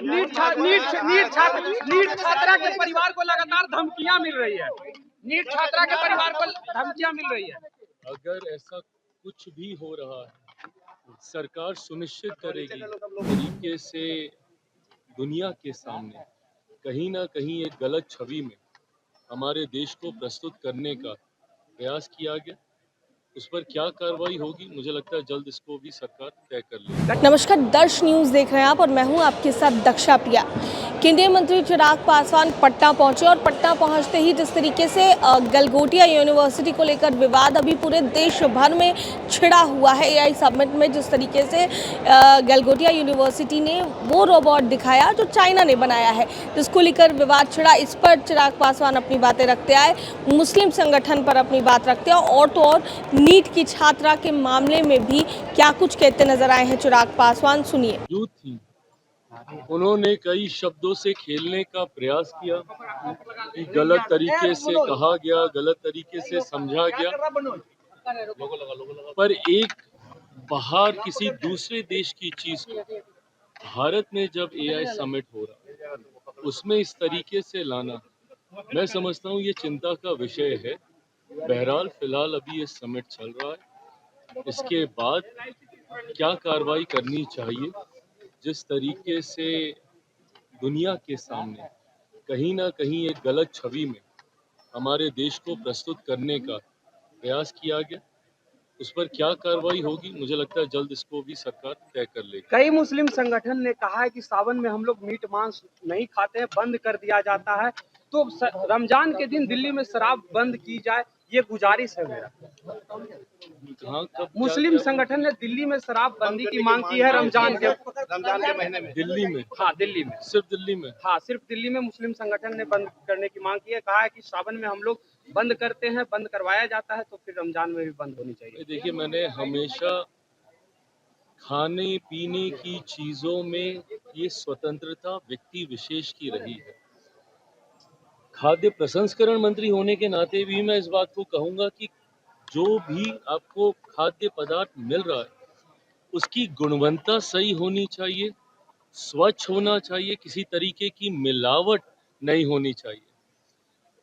NEET छात्रा के परिवार को लगातार धमकियां मिल रही है। नीट छात्रा के परिवार को धमकियां मिल रही है। अगर ऐसा कुछ भी हो रहा है, सरकार सुनिश्चित करेगी तरीके से दुनिया के सामने कहीं ना कहीं एक गलत छवि में हमारे देश को प्रस्तुत करने का प्रयास किया गया। उस पर क्या कार्रवाई होगी, मुझे लगता है जल्द इसको भी सरकार तय कर लेगी। नमस्कार, दर्श न्यूज़ देख रहे हैं आप और मैं हूं आपके साथ दक्षा प्रिया। केंद्रीय मंत्री चिराग पासवान पटना पहुंचे और पटना पहुंचते ही जिस तरीके से गलगोटिया यूनिवर्सिटी को लेकर विवाद अभी पूरे देश भर में छिड़ा हुआ है। एआई समिट में जिस तरीके से गलगोटिया यूनिवर्सिटी ने वो रोबोट दिखाया जो चाइना ने बनाया है, जिसको लेकर विवाद छिड़ा, इस पर चिराग पासवान अपनी बातें रखते आए, मुस्लिम संगठन पर अपनी बात रखते हैं और तो और नीट की छात्रा के मामले में भी क्या कुछ कहते नजर आए हैं चिराग पासवान, सुनिए। उन्होंने कई शब्दों से खेलने का प्रयास किया कि गलत तरीके से कहा गया, गलत तरीके से समझा गया, पर एक बाहर किसी दूसरे देश की चीज को भारत में जब एआई समिट हो रहा है उसमें इस तरीके से लाना, मैं समझता हूँ ये चिंता का विषय है। बहरहाल फिलहाल अभी ये समिट चल रहा है, इसके बाद क्या कार्रवाई करनी चाहिए, जिस तरीके से दुनिया के सामने कहीं ना कहीं एक गलत छवि में हमारे देश को प्रस्तुत करने का प्रयास किया गया, उस पर क्या कार्रवाई होगी, मुझे लगता है जल्द इसको भी सरकार तय कर लेगी। कई मुस्लिम संगठन ने कहा है कि सावन में हम लोग मीट मांस नहीं खाते हैं, बंद कर दिया जाता है, तो रमजान के दिन दिल्ली में शराब बंद की जाए, ये गुजारिश है मेरा। मुस्लिम संगठन ने दिल्ली में शराब बंदी की मांग की है रमजान के महीने में। दिल्ली में? हाँ, दिल्ली में। सिर्फ दिल्ली में? हाँ, सिर्फ दिल्ली में मुस्लिम संगठन ने बंद करने की मांग की है। कहा है कि सावन में हम लोग बंद करते हैं, बंद करवाया जाता है, तो फिर रमजान में भी बंद होनी चाहिए। देखिए, मैंने हमेशा खाने पीने की चीजों में ये स्वतंत्रता व्यक्ति विशेष की रही है। खाद्य प्रसंस्करण मंत्री होने के नाते भी मैं इस बात को कहूंगा कि जो भी आपको खाद्य पदार्थ मिल रहा है उसकी गुणवत्ता सही होनी चाहिए, स्वच्छ होना चाहिए, किसी तरीके की मिलावट नहीं होनी चाहिए।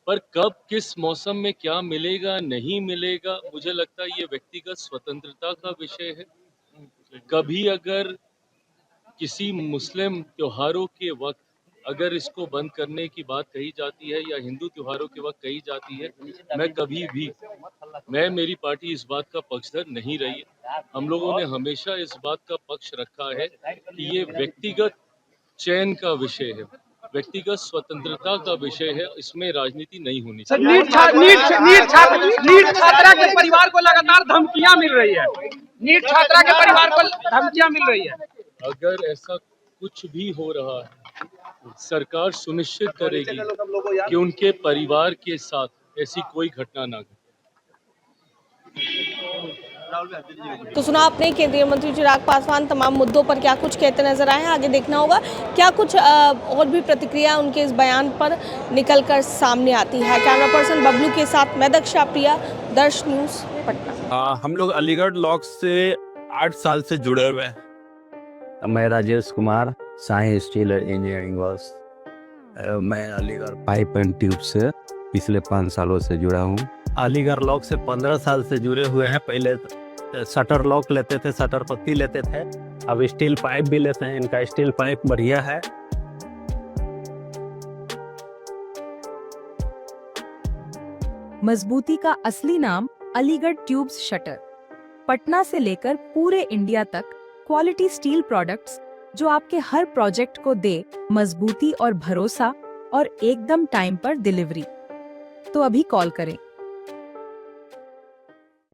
पर कब किस मौसम में क्या मिलेगा नहीं मिलेगा, मुझे लगता है ये व्यक्तिगत स्वतंत्रता का विषय है। कभी अगर किसी मुस्लिम त्योहारों के वक्त अगर इसको बंद करने की बात कही जाती है या हिंदू त्योहारों के वक्त कही जाती है, मेरी पार्टी इस बात का पक्षधर नहीं रही है। हम लोगों ने हमेशा इस बात का पक्ष रखा है कि ये व्यक्तिगत चयन का विषय है, व्यक्तिगत स्वतंत्रता का विषय है, इसमें राजनीति नहीं होनी चाहिए। नीट छात्रा के परिवार को लगातार धमकियां मिल रही है। नीट छात्रा के परिवार को धमकियां मिल रही है। अगर ऐसा कुछ भी हो रहा है, सरकार सुनिश्चित करेगी कि उनके परिवार के साथ ऐसी कोई घटना ना घटे। तो सुना आपने केंद्रीय मंत्री चिराग पासवान तमाम मुद्दों पर क्या कुछ कहते नजर आए हैं। आगे देखना होगा क्या कुछ और भी प्रतिक्रिया उनके इस बयान पर निकलकर सामने आती है। कैमरा पर्सन बबलू के साथ मैं दक्षा प्रिया, दर्श न्यूज़ पटना। हम लोग अलीगढ़ लॉ से 8 साल से जुड़े हुए हैं। मैं Rajesh Kumar, Sai steel engineering works. मैं अलीगढ़ पाइप एंड ट्यूब से पिछले 5 सालों से जुड़ा हूँ। अलीगढ़ लॉक से 15 साल से जुड़े हुए हैं। पहले शटर लॉक लेते थे, शटर पत्ती लेते थे, अब स्टील पाइप भी लेते हैं। इनका स्टील पाइप बढ़िया है। मजबूती का असली नाम अलीगढ़ ट्यूब्स शटर। पटना से लेकर पूरे इंडिया तक क्वालिटी स्टील प्रोडक्ट्स जो आपके हर प्रोजेक्ट को दे मजबूती और भरोसा और एकदम टाइम पर डिलीवरी। तो अभी कॉल करें